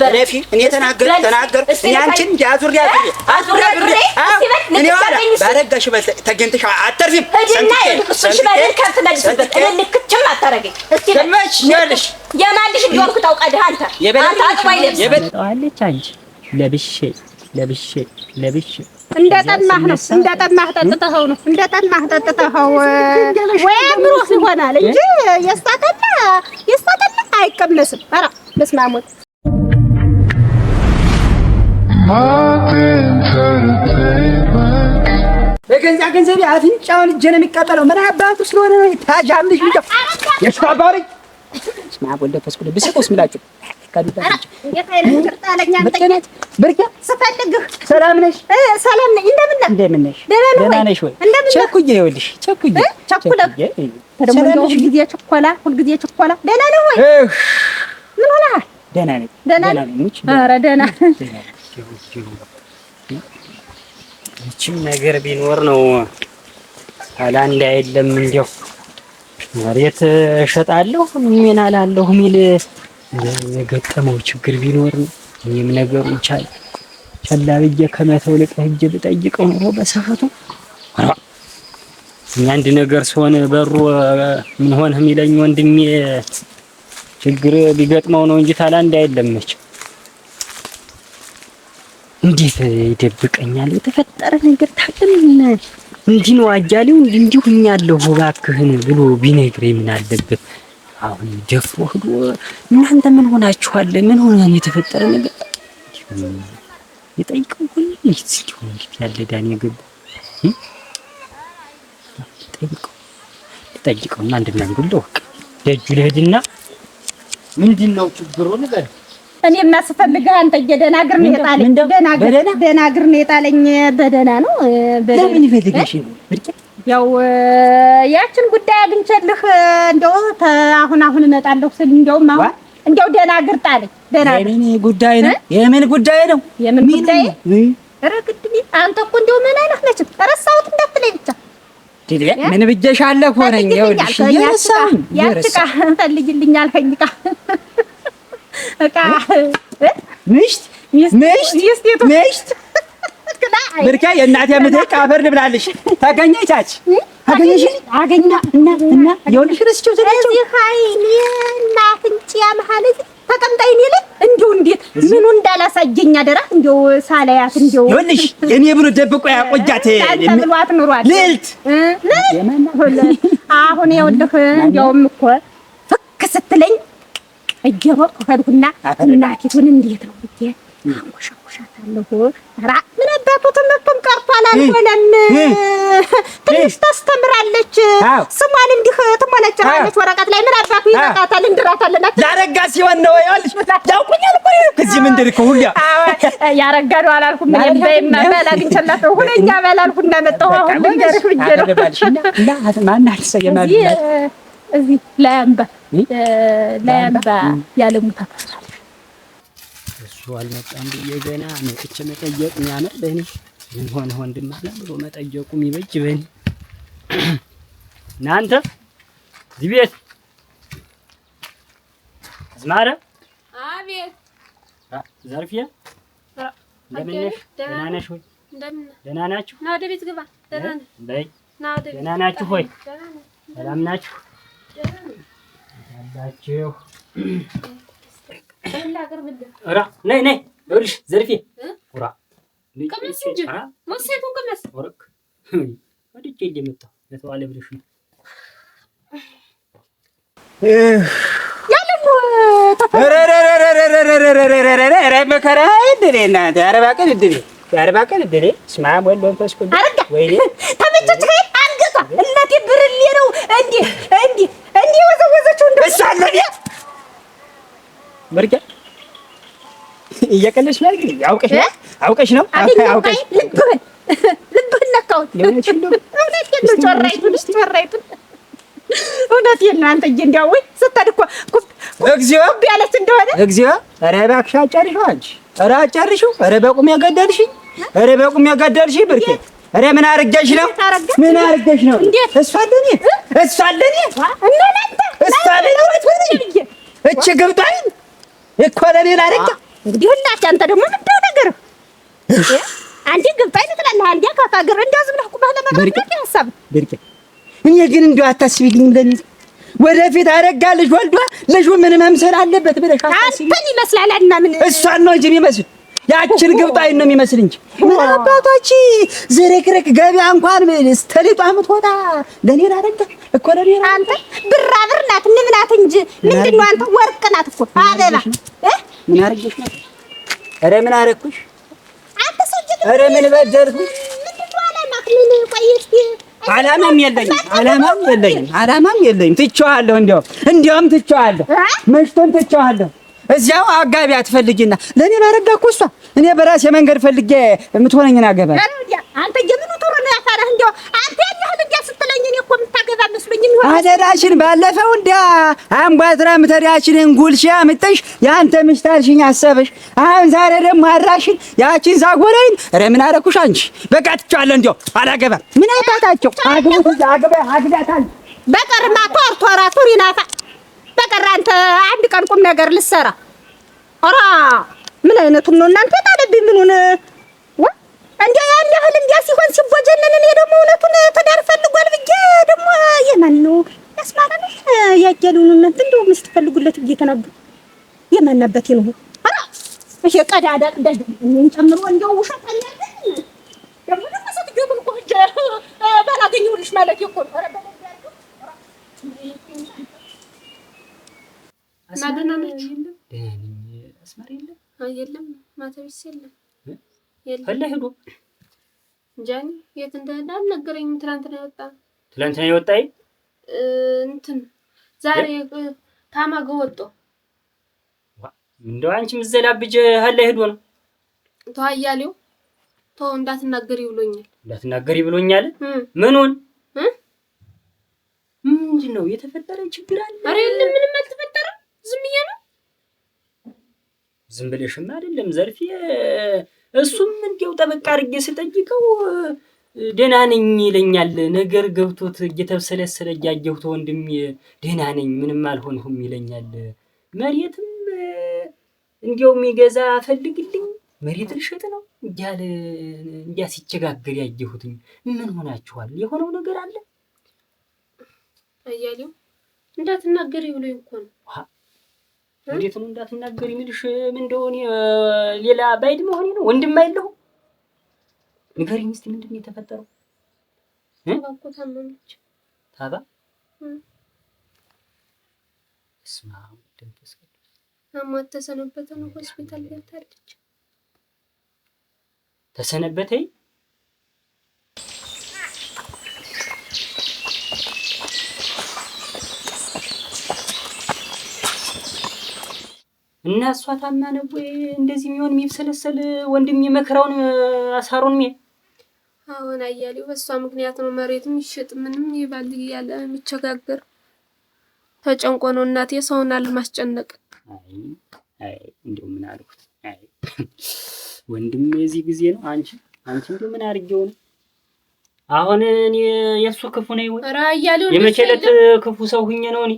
በለፊ እኔ ተናገር እኔ አንቺን ያዙር እኔ ዋላ ባረጋሽ ተገንተሽ አተርፊም እዲና እሺ ባደል ከፍ መልስበት ልክችም አታረገኝ እስቲ ያለሽ የማልሽ ቢሆንኩ ታውቃለህ አንተ የበለጠዋለች አንቺ ለብሼ እንደጠማህ ጠጥተኸው ወይ አምሮህ ይሆናል እንጂ የስታጠላ አይቀመስም። ኧረ በስመ አብ በገንዛ ገንዘቤ አፍንጫውን እጄ ነው የሚቃጠለው። ምን አባቱ ስለሆነ ነው ታጃምልሽ ብቻ የሽባባሪ ስማ ወልደ ተስኩለ ብስቆስ ምላችሁ ሰላም ነሽ? ሰላም ነኝ። እንደምን ነሽ? ደህና ነሽ ወይ? ቸኩዬ ይኸውልሽ ሁልጊዜ ችኮላ ደህና ነው ወይ? ምን ሆነሃል? ደህና ነኝ። ኧረ ደህና ይህችም ነገር ቢኖር ነው አላንድ አይደለም እንዲያው መሬት እሸጣለሁ ምን አላለሁ የሚል የገጠመው ችግር ቢኖር ነው። እኔም ነገሩን ቸላ ብዬ ከመተው ልቅ ሂጅ ብጠይቀው ነው በሰፈቱ አንድ ነገር ሲሆን በሩ ምን ሆነ የሚለኝ ወንድሜ ችግር ቢገጥመው ነው እንጂ ታላንድ አይደለም መች እንዴት ይደብቀኛል? የተፈጠረ ነገር ታለም እንዲህ ነው አጃሌው እንዲሁኛለሁ እባክህን ብሎ ቢነግረኝ ምን አለበት? አሁን ደፍሮ ሄዶ እናንተ ምን ሆናችኋል? ምን ሆነ የተፈጠረ ነገር ይጠይቀው ሁሉ ይስኪው እንዴት ያለ ዳን ይገብ ይጠይቀውና አንድናንጉልው ደጁ ልሄድና ምንድነው ችግሩ ነገር እኔ ማስፈልግህ አንተ የደናግር ነው የጣለኝ ደናግር ነው የጣለኝ በደና ነው ለምን ይፈልግሽ ያው ያችን ጉዳይ አግኝቼልህ እንደው አሁን እመጣለሁ ስል እንደው ደናግር ጣለኝ የምን ጉዳይ ነው የምን ጉዳይ ረግድኝ አንተ እኮ እንደው ምን አይነት ነች ረሳሁት እንዳትለኝ ብቻ ምን ብጀሻለሁ ሆነኝ ይኸውልሽ ያስቃ ፈልግልኝ አልከኝ እቃ ምሽት ብርካ የእናቴ ምትክ አፈር ልብላለሽ ታገኘቻች አገኘና እና ይኸውልሽ ረስቼው ዘላችሁ ኃይሌ እናፍንጭ ያመሐለኝ ተቀምጣይ ነው ላይ እንደው እንዴት ምኑ እንዳላሳየኝ አደራ እንደው ሳላያት እንደው ይኸውልሽ የኔ ብሎ ደብቆ ያቆጃት ተብሏት ኑሯል ልልት አሁን ይኸውልህ እንደውም እኮ ፍክ ስትለኝ እየሮጥ ሄድኩና እናቲቱን እንዴት ነው ብዬ አንቆሻቆሻታለሁ። ኧረ ምን አባቱ ትምህርቱም ቀርቷል አልሆነም። ትንሽ ታስተምራለች ስሟን እንዲህ ትሞነጭራለች ወረቀት ላይ ምን አባቱ ይበቃታል እንድራታለን ያረጋ ሲሆን ነው ይኸውልሽ ያውቁኛል እኮ ከዚህ ምንድር እኮ ሁሉ ያረጋ ነው አላልኩም። በይማ በላ ግንቸላት ሁለኛ በላልኩና መጣሁ አሁን ልንገርሽ ብዬ ነው ማን አልሰየማል እዚህ ላያምባ ያለሙታ ተፈራለች እሱ አልመጣም ብዬ ገና መጥቼ መጠየቅ የሚያመር በእኔ ምን ሆነ ወንድም አለ ብሎ መጠየቁ የሚበጅ በእኔ እናንተ እዚህ ቤት አዝማረ አቤት ዘርፊያ እንደምን ነሽ? ደህና ነሽ ወይ? ደህና ናችሁ? ና ወደ ቤት ግባ። ደህና ነኝ በይ ና ወደ ቤት ደህና ናችሁ ወይ? ሰላም ናችሁ? ያላችሁ ራ ነይ ይኸውልሽ ዘርፌ ራ ቀመስ እንጂ ወሴቱን ቀመስ ወርቅ ወድጄ እንደመጣሁ ለተዋለ ብለሽ ነው ያለሙ መከራ እንደኔና የአርባ ቀን እድሌ ስማ ወል ወንፈስ ኩል ወይኔ ተመቸችህ አንገቷ እናቴ ብርሌ ነው እንዲህ ወዘወዘችው እንደሳለኝ መርጃ እየቀለሽ ነው እንግዲህ አውቀሽ ነው ልብህን ነካሁት እውነቴን ነው አንተዬ እንዲያው ወይ ስትሄድ እኮ እግዚኦ ያለች እንደሆነ እግዚኦ ኧረ እባክሽ አጨርሽው አንቺ ኧረ አጨርሽው ኧረ በቁም ያገደልሽኝ ብርኬ ኧረ ምን አርገሽ ነው እሷ አለኝ እቺ ግብጣኝ እኮ ለሌላ አረጋ እንግዲህ ሁላችሁ አንተ ደግሞ ምንድነው ነገር አንዴ ግብጣይ ትላለህ፣ አንዴ ካፋገር እንደው ዝም ብለህ ቁመህ ለመናገር ያሳብ ብርቄ። እኔ ግን እንደው አታስቢልኝ ለምን ወደፊት አረጋልሽ ወልዷ ልጁ ምን መምሰል አለበት ብለሽ አታስቢ። አንተን ይመስላል እና ምን እሷን ነው እንጂ የሚመስል ያችን ግብጣይ ነው የሚመስል እንጂ ምን አባታች ዝርክርክ ገበያ እንኳን ስተሊጧ የምትወጣ ለኔ አረጋ እኮ ለኔ አንተ ብራ ብር ናት ንብ ናት እንጂ ምንድነው አንተ ወርቅ ናት እኮ አበባ ምን አረጋሽ ነው? ኧረ ምን አረኩሽ? አንተ ሰጅ ኧረ ምን በደልኩሽ? ምንድነው አላማክ? ምን ቆይ እስኪ ዓላማም የለኝም ትቼዋለሁ። እንዲያውም ትቼዋለሁ፣ መሽቶን ትቼዋለሁ። እዚያው አጋቢ አትፈልጊና ለኔ ላረጋ እኮ እሷ እኔ በራሴ መንገድ ፈልጌ የምትሆነኝን አገባ። አንተ የምኑ ጥሩ ነው ያፋራህ? እንደው አንተ ያኛህል እንዲያ ስትለኝ እኔ እኮ የምታገባ መስሎኝ ነው። አደራሽን ባለፈው እንዲያ አምባትራ ምተሪያችንን ጉልሻ አምጥተሽ ያንተ ምሽታልሽኝ አሰበሽ። አሁን ዛሬ ደግሞ አራሽን ያቺን ዛጎረይን ኧረ ምን አደረኩሽ አንቺ? በቃ ትቼዋለሁ። እንዲያው አላገባም። ምን አባታቸው አግባታል በቀርማ ቶርቶራ ቱሪናታ በቀር አንተ አንድ ቀን ቁም ነገር ልሰራ ኧረ ምን አይነቱን ነው እናንተ ታለብኝ ምኑን እንዴ ያን ያህል እንዲያ ሲሆን ሲቦጀነን እኔ ደግሞ እውነቱን ትዳር ፈልጓል ብዬ ደግሞ የማን ነው ያስማራለሽ ያጀሉን እናንተ እንደው ምስት ፈልጉለት ብዬ ተናገር የማንበት ነው ኧረ እሺ ቀዳዳ እንደዚህ እኔን ጨምሮ እንደው ውሸት አለብኝ ደግሞ ለሰት ገብን እኮ እጄ ባላገኘሁልሽ ማለት እኮ ኧረ ማደና ነች አስማር የለም የለም ማተቢስ የለም ፈለ ሄዶ ጃኒ የት እንደሄደ አልነገረኝም። ትናንትና የወጣይ እንትን ዛሬ ታማገ ወጣ። እንደው አንቺ ምዘላብጀ ሀለ ሄዶ ነው ተዋያሌው ተው እንዳትናገሪ ብሎኛል። ምኑን ምንድነው የተፈጠረ ችግር አለ? አረ የለም ምንም አልተፈጠረም። ዝም ብዬ ነው። ዝም ብለሽማ አይደለም ዘርፌ እሱም እንዲያው ጠበቃ አድርጌ ስጠይቀው ደህና ነኝ ይለኛል። ነገር ገብቶት እየተብሰለሰለ እያየሁት ወንድሜ ደህና ነኝ ምንም አልሆንሁም ይለኛል። መሬትም እንዲያው የሚገዛ ፈልግልኝ መሬት ልሸጥ ነው እያለ እንዲያ ሲቸጋገር ያየሁትኝ። ምን ሆናችኋል? የሆነው ነገር አለ? አያሌው እንዳትናገሪ ብሎኝ እኮ ነው። እንዴት ነው እንዳትናገሪ የሚልሽ? ምን እንደሆነ ሌላ ባይድ መሆኔ ነው? ወንድም አይለሁ? ንገሪኝ እስኪ ምንድን ነው የተፈጠረው? እኮ ታመመች። ታባ እስማ ደንተስ አሟት ተሰነበተ ነው ሆስፒታል ገብታለች። ተሰነበተኝ? እና እሷ ታማ ነው ወይ እንደዚህ የሚሆን የሚብሰለሰል ወንድም የመከራውን አሳሩን ምን አሁን አያሌው በሷ ምክንያት ነው መሬትም ይሸጥ ምንም ይባል ያለ የሚቸጋገር ተጨንቆ ነው እናቴ ሰውን አልማስጨነቅ። አይ እንደው ምን አልኩት? አይ ወንድም የዚህ ጊዜ ነው። አንቺ እንደው ምን አርጌው ነው አሁን እኔ የሱ ክፉ ነኝ ወይ? ኧረ አያሌው የመቸለት ክፉ ሰው ሁኜ ነው እኔ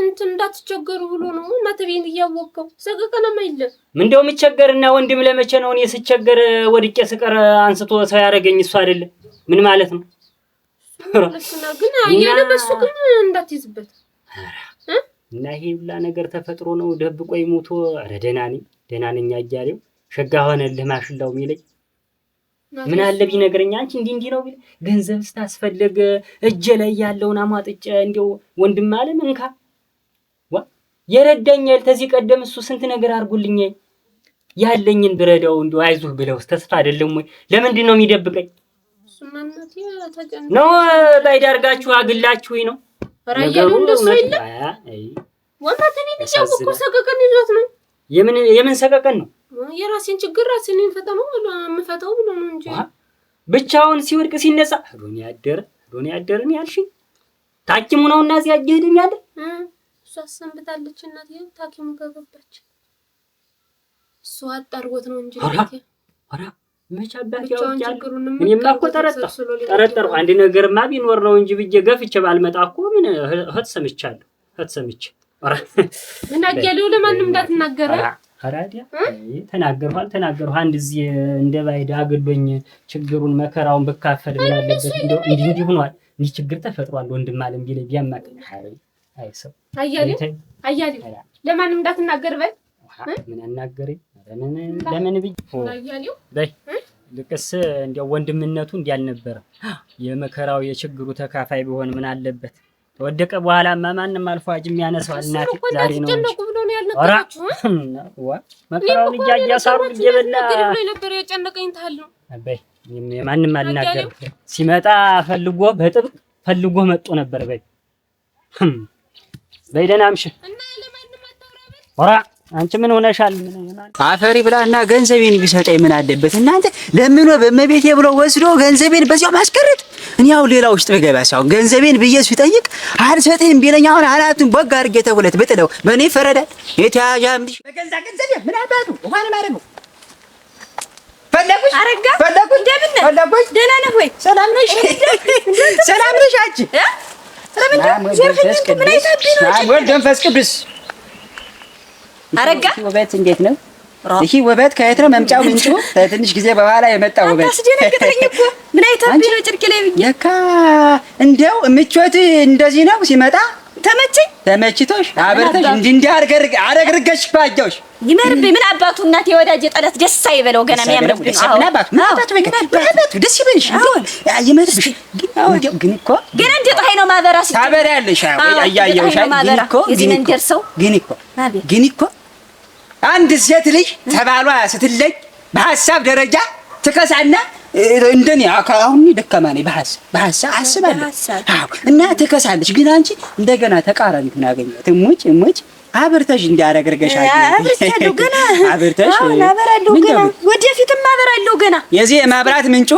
እንትን እንዳትቸገሩ ብሎ ነው ማተቤን እያወቀው ሰቀቀነማ አይደል? ምንድነው የምቸገርና ወንድም ለመቼ ነው እኔ ስቸገር ወድቄ ስቀር አንስቶ ሰው ያረገኝ እሱ አይደለም? ምን ማለት ነው? ለስና ግን አያሌ በሱ ግን እንዳትይዝበት እና ይሄ ሁላ ነገር ተፈጥሮ ነው ደብቆ ይሞቶ። ኧረ ደህና ነኝ አያሌው ሸጋ ሆነልህ ማሽላው የሚለኝ ምን አለ ቢነግረኝ። አንቺ እንዲህ ነው ቢል ገንዘብ ስታስፈልግ እጄ ላይ ያለውን አሟጥጬ እንደው ወንድም አለ መንካ የረዳኛል። ተዚህ ቀደም እሱ ስንት ነገር አድርጉልኛል። ያለኝን ብረዳው እንደው አይዞህ ብለውስ ተስፋ አይደለም ወይ? ለምንድን ነው የሚደብቀኝ? ሱናናት ያታጀን ነው ባይዳርጋችሁ አግላችሁኝ ነው ራያሉ እንደሱ ይለ ወጣተኒ ልጅው ሰቀቀን ይዞት ነው። የምን ሰቀቀን ነው? የራሴን ችግር ራሴን እንፈታው ብሎ ነው እንጂ ብቻውን ሲወድቅ ሲነሳ ዶኒ ያደረን ያልሽኝ ታኪሙ ነውና እዚያ አጀደኝ አይደል? እሷ ሰንብታለች እናቴ ታኪሙ ገባች። እሷ አጣርጎት ነው እንጂ አራ መቻባት ያውቃል። እኔማ እኮ ጠረጠርኩ አንድ ነገርማ ቢኖር ነው እንጂ ብዬ ገፍቼ ባልመጣ እኮ ምን ሰምቻለሁ። አራ እና ገለው ለማንም እንዳትናገረ አራዲያ ተናገርሁ አንድ እዚህ እንደ ባይዳ አግሎኝ ችግሩን መከራውን በካፈል ምን አለበት እንደው እንዲህ ሆኗል እንዲህ ችግር ተፈጥሯል ወንድም አለም ቢለኝ ቢያማቅ አይ ሰው አያሌው ለማንም እንዳትናገር በይ ምን አናገረኝ ለምን ብይ በይ ልቅስ እንደው ወንድምነቱ እንዲያልነበረ የመከራው የችግሩ ተካፋይ ቢሆን ምን አለበት ተወደቀ በኋላ ማንንም አልፎ አጅ የሚያነሳው እናት ዛሬ ነው ተጨነቁ ብሎ ነው ያልነገራችሁ መከራውን እያያሳሩ እየበላ ብሎ ነበር የጨነቀኝ ታል ነው በይ ማንንም አልናገር ሲመጣ ፈልጎ በጥብቅ ፈልጎ መጥቶ ነበር በይ ደህና አምሽ እና ለማንም አታውራበል ወራ አንቺ ምን ሆነሻል አፈሪ ብላና ገንዘቤን ቢሰጠኝ ምን አለበት እናንተ ለምኖ በመቤቴ ብሎ ወስዶ ገንዘቤን በዚያው ማስቀረት እኔ ያው ሌላ ውስጥ በገባ ሳው ገንዘቤን ብዬሽ ሲጠይቅ አልሰጥህም ቢለኝ አሁን አናቱን ቦግ አድርጌ ተውለት ብጥለው በእኔ ፈረዳል የተያዣም ልጅ በገንዛ ገንዘቤ ምን አባቱ እንኳን ማረገው ፈለጉሽ አረጋ ፈለጉሽ እንደምን ፈለጉሽ ደህና ነህ ወይ ሰላም ነሽ ሰላም ነሽ አንቺ ወልድ መንፈስ ቅዱስ አረጋ ውበት እንዴት ነው? ይሄ ውበት ከየት ነው መምጫው ምንጩ? ትንሽ ጊዜ በኋላ የመጣ ውበት አስደነግጠኝ እኮ ምን አይተብኝ ነው ጭርቅ ላይ ብዬ ለካ እንደው ምቾት እንደዚህ ነው ሲመጣ ተመቸኝ ተመችቶሽ አበርተሽ እንዲህ አረግርገሽ ባጃውሽ ይመርብኝ ምን አባቱ እናቴ ወዳጅ ጠላት ደስ አይበለው ገና የሚያምርብኝ ምን አባቱ ደስ ይበልሽ ይመርብሽ ግን እኮ ገና እንደ ፀሐይ ነው ማበራ ሲል ታበሪያለሽ አያያውሽ ግን እኮ አንድ ሴት ልጅ ተባሏ ስትለይ በሐሳብ ደረጃ ትከሳና እንደኔ አሁን ደካማ ነኝ በሐሳብ አስባለሁ እና ትከሳለች ግን አንቺ እንደገና ተቃራኒ ትናገኛት እሙጭ አብርተሽ እንዲያረግርገሻል አብርተሽ ገና አብርተሽ አበራለሁ ገና ወደፊትም አበራለሁ ገና የዚህ ማብራት ምንጩ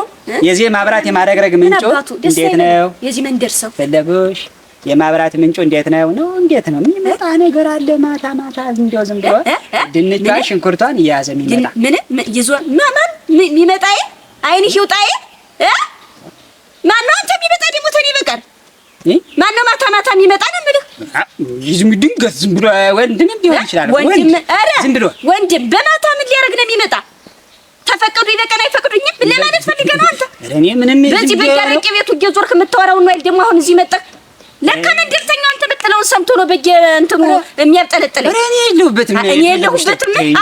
የዚህ ማብራት የማረግረግ ምንጩ እንዴት ነው የዚህ መንደር ሰው ፈለጉሽ የማብራት ምንጩ እንዴት ነው እንዴት ነው የሚመጣ ነገር አለ ማታ እንደው ዝም ብሎ ድንቿ ሽንኩርቷን እያያዘ የሚመጣ ምን ይዞ ማን የሚመጣይ አይንሽ ይውጣይ ማን ነው አንተ የሚመጣ ደግሞ ተኔ በቀር ማን ነው ማታ የሚመጣ ነው የምልህ ይዝም ድንገት ዝም ብሎ ወንድም ቢሆን ይችላል ዝም ብሎ ወንድም በማታ ምን ሊያረግ ነው የሚመጣ ተፈቀዱ ይበቀን አይፈቅዱኝም ለማለት ፈልገህ ነው አንተ እኔ ምንም በዚህ በያረቄ ቤቱ እየዞርክ የምታወራው ነው ደግሞ አሁን እዚህ መጣ ለካ መንደርተኛው አንተ የምትለውን ሰምቶ ነው በየ እንትኑ የሚያብጠለጥለኝ እኔ የለሁበትም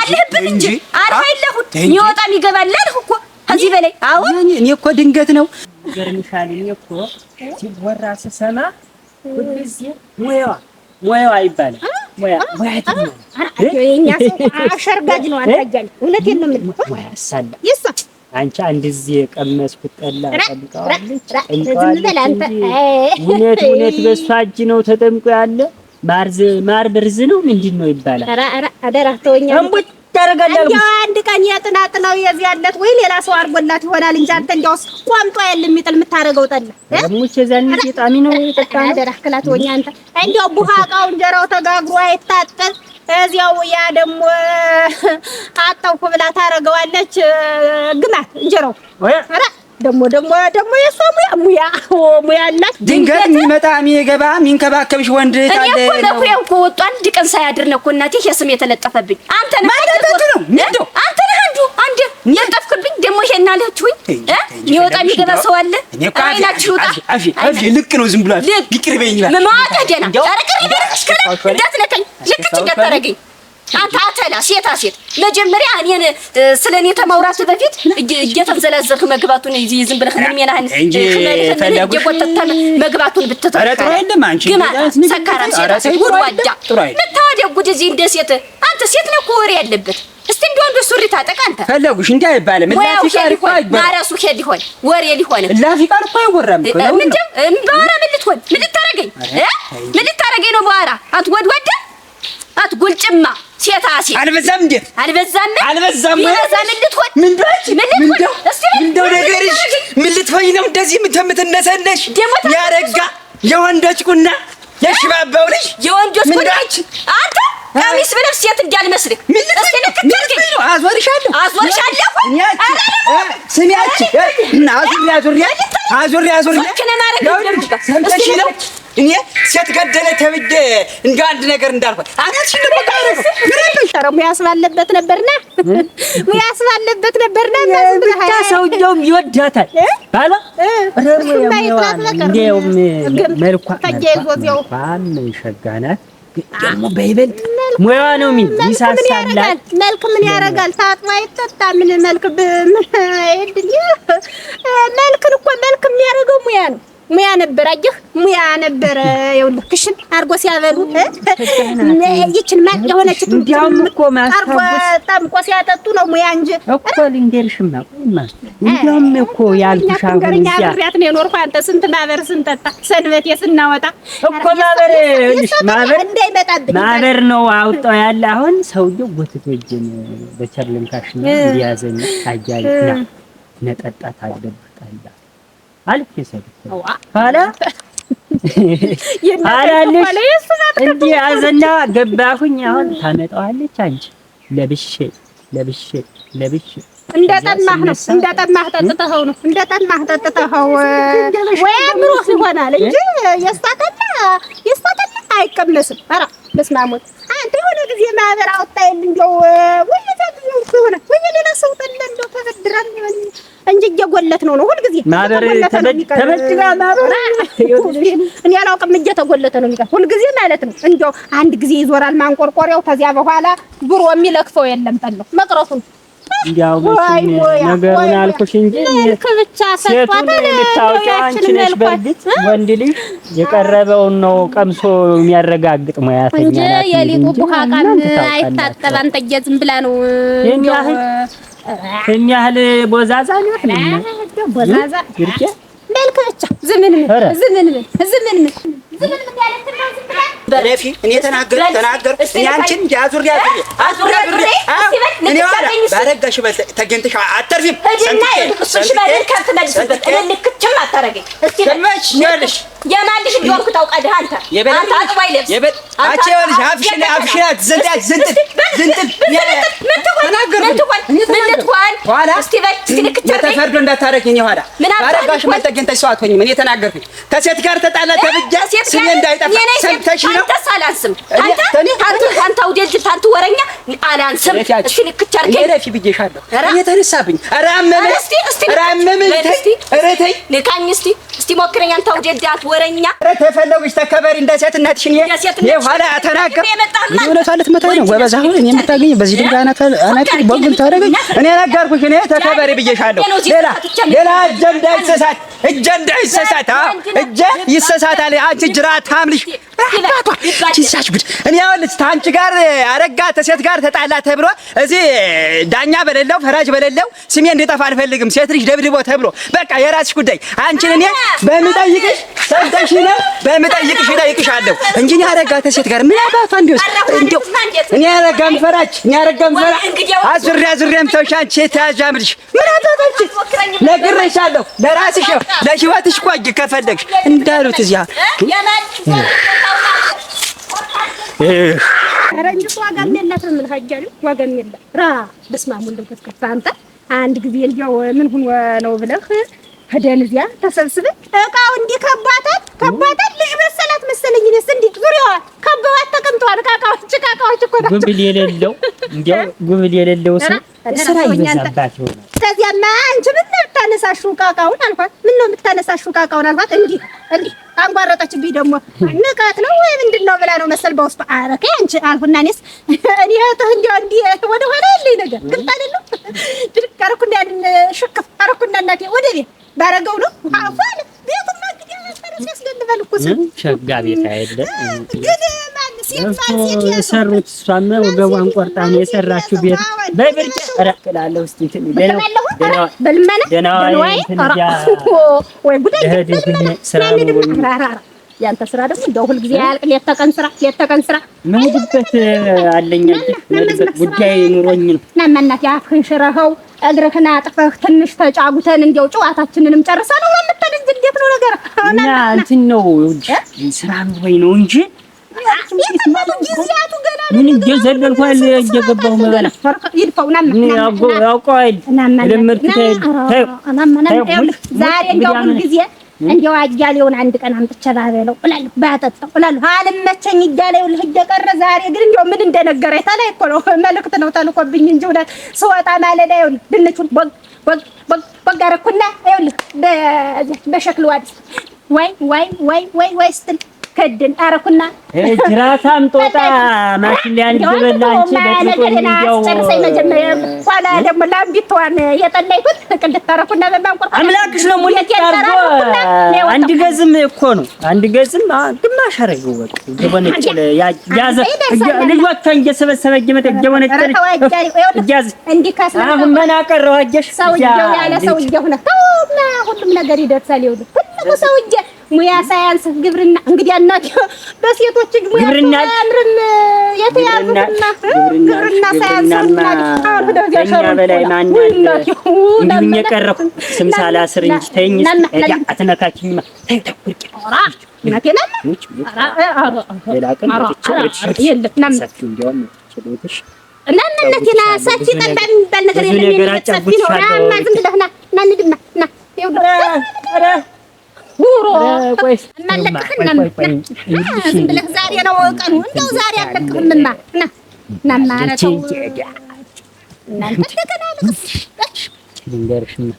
አለህበት እንጂ አልፈለሁት የሚወጣ የሚገባል አልኩ እኮ ከዚህ በላይ አሁን እኔ እኮ ድንገት ነው ገርምሻል እኔ እኮ ሲወራ ስሰማ ሁልጊዜ ሙያዋ ይባላል ሙያ ነው የኛ ሰው አሸርጋጅ ነው አታያል እውነቴን ነው የምልህ ሙያ ሳላ ይሳ አንቺ አንድ ጊዜ ቀመስኩት ጠላ ጠምቃለች እውነት በሷ እጅ ነው ተጠምቆ ያለ ማር ብርዝ ነው ምንድን ነው ይባላል ኧረ አደራ ተወኛ እንቡጥ ታረጋለህ አንድ ቀን የጥናት ነው የዚህ ያለት ወይ ሌላ ሰው አርጎላት ይሆናል እንጂ አንተ እንዲያውስ ቋምጧ ያለ የሚጥል የምታረገው ጠላ ሙቼ ዘን ጣሚ ነው የጠጣው አደራ ክላት ወኛ አንተ እንዲያው ቡሃቃው እንጀራው ተጋግሮ አይታጠብ እዚያው ያ ደግሞ አጣውኩ ብላ ታረጋዋለች ግማት እንጀራው ኧረ ደግሞ የሷ ሙያ አላት ድንገት የሚመጣ የሚገባ የሚንከባከብሽ ወንድ ታለ እኔ እኮ ለኩሬው እኮ ወጡ አንድ ቀን ሳያድር ነው እኮ እናቴ የስም የተለጠፈብኝ አንተ ነህ አንተ ነህ አንድ የለጠፍክብኝ ደግሞ ይሄን አለችኝ የሚወጣ የሚገባ ሰው አለ አይናችሁ ይውጣ አፊ ልክ ነው ዝም ብሏል ይቅርበኝ ይላል ማማታ ደና ታረቀኝ በስከለ እንዳትነካኝ ልክ እንዳታረገኝ አንተ አተላ ሴት መጀመሪያ እኔን ስለኔ ተማውራት በፊት እየተንዘላዘልክ መግባቱን እዚህ ዝም ብለህ ምን ሚያናህን እየቆጠተን መግባቱን ብትተረጥሮ አይደለም አንቺ ሰካራም ሴት ጉድዋዳ ምታወደው ጉድ እዚህ እንደ ሴት አንተ ሴት ነው ወሬ ያለበት እስቲ እንደው ሱሪ ታጠቅ አንተ ፈለጉሽ እንዴ አይባልም ላፊ ቃል እኮ አይባልም ማራሱ ሄድ ይሆን ወሬ ሊሆን ላፊ ቃል እኮ አይወራም እኮ ነው ባራ ምን ልታረገኝ ነው ባራ አትወድወደ አትጉልጭማ ሴታ ሴት አልበዛም እንዴ አልበዛም ልትሆን ምንድነው ነገርሽ ምን ልትሆኝ ነው እንደዚህ የምትነሰነሽ ያረጋ የወንዶች ቁና የሽባባው ልጅ የወንዶች ቁና አንተ ቀሚስ ብለህ ሴት እንዳልመስልህ እስኪ ልክትልኝ አዞርሻለሁ ስሚያች አዙሪ ከነማረግ ሰምተሽ ነው እኔ ሴት ገደለ ተብዬ እንደ አንድ ነገር እንዳልሆነ አናት ኧረ ሙያስ ባለበት ነበርና ሙያስ ባለበት ነበርና ብቻ ሰውየውም ይወዳታል ባላ እንደውም መልኳ ሸጋናት ደግሞ በይበልጥ ሙያዋ ነው ይሳሳላል። መልክ ምን ያደርጋል? ታጥባ ይጠጣ ምን መልክ መልክን እኮ መልክ የሚያደርገው ሙያ ነው። ሙያ ነበር አየህ፣ ሙያ ነበር። ይኸውልህ ክሽን አርጎ ሲያበሉ ይችን ማቅ የሆነች እንዲያውም እኮ ማስታወስ ጠምቆ ሲያጠጡ ነው ሙያ እንጂ እኮ ልንገርሽማ እንዲያውም እኮ ያልኩሽ አሁን እዚያ አብሬያት ነው የኖርኩ። አንተ ስንት ማህበር ስንጠጣ ሰንበቴ ስናወጣ እኮ ማህበር እንዳይመጣብኝ ማህበር ነው አውጣው ያለ። አሁን ሰውየው ወተት ወጀን በቸርልንካሽ ነው እንዲያዘኝ አያይና ነጠጣት አለበታላ አልክ ይሰደው ኋላ አላለሽ እንዲህ አዘና ገባሁኝ። አሁን ታመጣዋለች አንቺ ለብሼ እንደጠማህ ነው እንደጠማህ ጠጥተኸው ነው እንደጠማህ ጠጥተኸው ወይ አምሮህ ይሆናል እንጂ የስፋተና አይቀመስም። ኧረ በስመ አብ አንተ የሆነ ጊዜ ማህበር አወጣይል እንደው ወይ ሆነ ወይ ሌላ ሰው ተለ እንደው ተበድራን እንጂ እየጎለት ነው ሁሉ ጊዜ ማህበር ተበድራ ማህበር እኔ አላውቅም። እየተጎለተ ነው የሚቀር ሁሉ ጊዜ ማለት ነው። እንደው አንድ ጊዜ ይዞራል ማንቆርቆሪያው። ከዚያ በኋላ ብሮ የሚለክፈው የለም ጠለው መቅረቱ ነው። እንዲያው ነገሩን አልኩሽ እንጂ ከብቻ ሰጥቷታል። ልታውቂው አንቺ ነሽ። በእርግጥ ወንድ ልጅ የቀረበውን ነው ቀምሶ የሚያረጋግጥ ሙያተኛ እንጂ የሊጡ ቡሃቃን አይታጠብ። አንተ ዝም ብላ ነው የሚያህል ቦዛዛ ነው ቦዛዛ ይርቄ መልክ ብቻ ዝምን በለፊ እኔ ተናገር እኔ አንቺን ያዙር እኔ ዋላ ባረጋሽ በል ተገንተሽ አተርፊም እሱሽ ባደር ከፍ መልስበት ልክችም አታረገኝ እስቲ ተመችሽ የማልሽ እንደሆንኩ ታውቃለህ አንተ አጥባይ ለብስ አንቺ ይኸውልሽ አፍሽናት ዝንጥል ኋላ እስቲ በል እስቲ ልክች ተፈርዶ እንዳታረጊኝ ኋላ ባረጋሽ በል ተገንተሽ ሰው አትሆኝም። እኔ ተናገርኩኝ ከሴት ጋር ተጣላ ተብጃ ስሜ እንዳይጠፋ ሰምተሽ ነው አንተስ አላንስም አንተ አውዴል ታንቱ ወረኛ አላንስም እስቲ ልክች አርከኝ ረፊ ብዬሻለሁ እኔ ተነሳብኝ ኧረ አመመኝ ኧረ ተይ ልካኝ እስቲ ሞክረኝ አንተ አውዴል ዳት ወረኛ ኧረ ተፈለጉሽ ተከበሪ እንደ ሴት እናትሽ እኔ ኋላ ተናገር እውነቷን ልትመታኝ ነው ወበዛ አሁን እኔ የምታገኝ በዚህ ድንጋይ አናት ቦግም ታደርገኝ እኔ ነገርኩሽ እኔ ተከበሪ ብዬሻለሁ ሌላ እጀ እንዳይሰሳት እጀ ይሰሳታል አንቺ ጅራት ታምልሽ ቺሳች ጉድ እኔ ያውልሽ ታንቺ ጋር አረጋ ተሴት ጋር ተጣላ ተብሎ እዚህ ዳኛ በሌለው ፈራጅ በሌለው ስሜ እንዲጠፋ አልፈልግም። ሴት ልጅ ደብድቦ ተብሎ በቃ የራስሽ ጉዳይ። አንቺን እኔ በምጠይቅሽ ሰምተሽ ነው በምጠይቅሽ እጠይቅሻለሁ እንጂ እኔ አረጋ ተሴት ጋር ምን አባቷ እንደው እኔ አረጋም ፈራጅ እኔ አረጋም ፈራ አዝሬም ተውሻንቺ ተያዣምልሽ ምን አባታች ነግሬሻለሁ። ለራስሽ ለህይወትሽ ቆይ ከፈለግሽ እንዳሉት እዚያ ረንጅ ዋጋም የላትም ምን ሀጃሉ ዋጋም የላት ራ በስማሙ እንደከፍከፍ አንተ አንድ ጊዜ እንዲያው ምን ሆኖ ነው ብለህ ሄደን እዚያ ተሰብስበን እቃው እንዲህ ከባታል ልጅ መሰላት መሰለኝ እኔስ እንዲህ ዙሪያዋ ከበዋት ተቀምጠዋል። ካካዎች እኮ ነው ጉብል የሌለው እንዲያው ጉብል የሌለው ስራ ይበዛባት ይሆናል። ከዚያማ አንቺ ምን ልታነሳሹ ቃቃውን አልኳት። ምን ነው የምታነሳሹ ቃቃውን አልኳት። እንዲህ አንጓረጠችብኝ። ደግሞ ንቀት ነው ወይ ምንድነው ብላ ነው መሰል በውስጥ አረከ አንቺ አልኩና እኔስ እኔ እንዲያው እንዲህ ወደ ኋላ ያለኝ ነገር ግልጥ አይደለም። ድርቅ አረኩና ሽክፍ አረኩና እናቴ ወደ ቤት ባረገው ነው አፋል ቤቱማ እንግዲህ ያስገድባል እኮ ሸጋ ቤት አይደለ ግን ማን ሲል ሰሩት። እሷማ ወገቧን ቆርጣ ነው የሰራችው ቤት በብርጭ ረክላለሁ። እስቲ ደህና ወይ ጉዳይ ስራ ያንተ ስራ ደግሞ እንደው ሁልጊዜ ያልቅ ሌት ተቀን ስራ ምንድበት አለኛ ጉዳይ ኑሮኝ ነው። እናማናት ያፍህን ሽረኸው እግርህን አጥፈህ ትንሽ ተጫጉተን እንደው ጨዋታችንንም ጨርሰን ነው የምትል እንጂ እንዴት ነው ነገር እና እንትን ነው ስራ ኑሮኝ ነው እንጂ ጊዜያቱ ገና ምን እየዘለልኳል እየገባሁ መበላ ይድፈውና ያውቀዋል ለምርት ዛሬ እንደው ሁልጊዜ እንደው አያሌውን አንድ ቀን አምጥቼ ባበለው እላለሁ፣ ባጠጣው እላለሁ። አልመቸኝ እያሌው ልጅ ቀረ። ዛሬ ግን እንደው ምን እንደነገረኝ ተላይ እኮ ነው መልእክት ነው ተልኮብኝ እንጂ እውነት ስወጣ ማለዳ ይኸውልህ ድንቹን ቦግ አደረኩና ይኸውልህ በሸክል ዋድ ወይ ስትል ከድን አረኩና ጅራታም ጦጣ ማሽሊያን ይዘበላንቺ ለጥቆኝ ያው ጨርሰኝ መጀመሪያ ኋላ ደግሞ ላምቢቷን የጠላይኩት ቅድስት አረኩና በማንቆር አምላክሽ ነው ሙልት አርጎ አንድ ገዝም እኮ ነው አንድ ገዝም ግማሽ አረገው በቃ ገበነጭ ያዘ ልጅዋን እየሰበሰበ እየመጣ ገበነጭ ያዘ እንዲካስ አሁን ምን አቀረው አጀሽ ሰውዬው ያለ ሰውዬው ነው ተውና ሁሉም ነገር ይደርሳል ይኸውልህ ሁሉ ሰውዬ ሙያ ሳያንስ ግብርና እንግዲህ እናት በሴቶች ግብርና አምርም የተያዙና ግብርና ሳያንስ አሁን ወደዚያ ሸሩ በላይ ማን እንዲሁኝ የቀረው ስም ሳላስር እንጂ ተይኝ አትነካኪኝማ ተይ ተቁርቂ እናቴና ለላቀን ሰፊው እንዲያውም ችሎትሽ እናንነቴና ሰፊ ጠባብ የሚባል ነገር የለም ሰፊ ነው ናማ ዝም ብለህ ና እንድማ ና ይኸውልህ ሁሮ ማለቅህና ዝም ብለህ ዛሬ ነው ቀኑ እንደው ዛሬ አለቅህምማ ናማ አረተው እናንተ ተከናለሽ ልንገርሽማ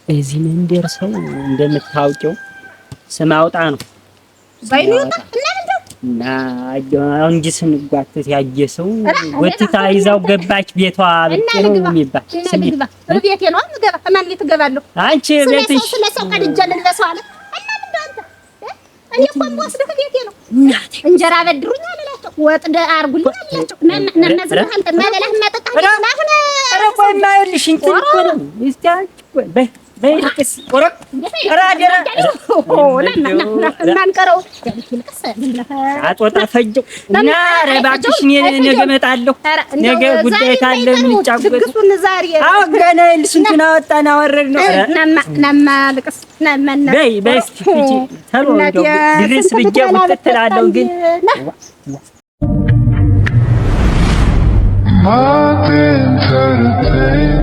እዚህ መንደር ሰው እንደምታውቂው ስም አውጣ ነው ባይኑታ እና እንጂ ስንጓተት ያየ ሰው ወጥታ ይዛው ገባች ቤቷ ብቻ ነው የሚባል ስሚባ ቤቴ ነው ገባ ማን ልትገባለሁ አንቺ ቤትሽ ስለሰው ቀድጀል ለሰው አለ እና ምን አንተ እኔ እኮ የምወስድህ ቤቴ ነው እንጀራ በድሩኝ አላላቸው ወጥ አርጉልኝ አላቸው ነነዝህ አንተ ማበላህ ማጠጣህ አሁን ኧረ ቆይ ማይልሽ እንትን እኮ ነው እስቲ አንቺ በይልቅስ ወረቅ ራዲራ ማንቀረው አጦጣ ፈጀው እና ረባክሽ ነገ እመጣለሁ ነገ ጉዳይ ካለ ምን ጫጉት ግሱን ዛሬ አሁን ገና ስንቱን አወጣን አወረድ ነው ናማ ልቅስ ናማና በይ እስቲ ተሎ እንደው ድረስ ብቻ ወጥተላለው ግን I've been